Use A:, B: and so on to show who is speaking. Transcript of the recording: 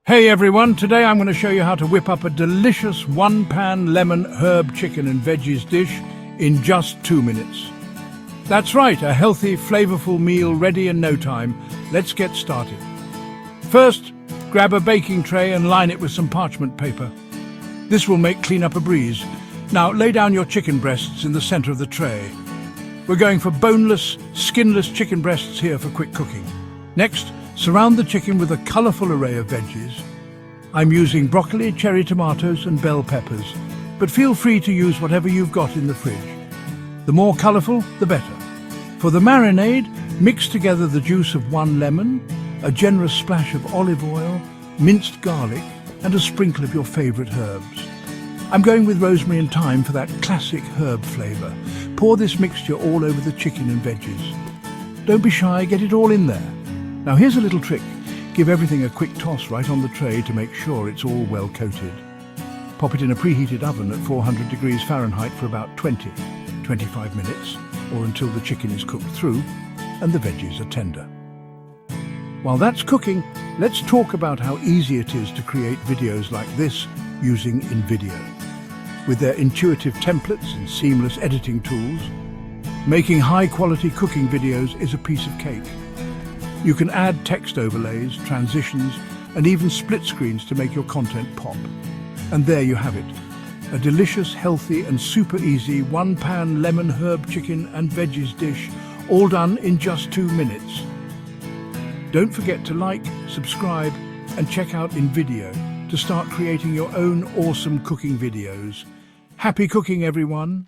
A: Hey everyone, today I'm going to show you how to whip up a delicious one-pan lemon herb chicken and veggies dish in just 2 minutes. That's right, a healthy, flavorful meal ready in no time. Let's get started. First, grab a baking tray and line it with some parchment paper. This will make cleanup a breeze. Now lay down your chicken breasts in the center of the tray. We're going for boneless, skinless chicken breasts here for quick cooking. Next, surround the chicken with a colorful array of veggies. I'm using broccoli, cherry tomatoes and bell peppers, but feel free to use whatever you've got in the fridge. The more colorful, the better. For the marinade, mix together the juice of 1 lemon, a generous splash of olive oil, minced garlic and a sprinkle of your favorite herbs. I'm going with rosemary and thyme for that classic herb flavor. Pour this mixture all over the chicken and veggies. Don't be shy, get it all in there. Now here's a little trick. Give everything a quick toss right on the tray to make sure it's all well coated. Pop it in a preheated oven at 400 degrees Fahrenheit for about 20-25 minutes, or until the chicken is cooked through and the veggies are tender. While that's cooking, let's talk about how easy it is to create videos like this using InVideo. With their intuitive templates and seamless editing tools, making high-quality cooking videos is a piece of cake. You can add text overlays, transitions, and even split screens to make your content pop. And there you have it, a delicious, healthy, and super easy one-pan lemon herb chicken and veggies dish, all done in just 2 minutes. Don't forget to like, subscribe, and check out InVideo to start creating your own awesome cooking videos. Happy cooking, everyone!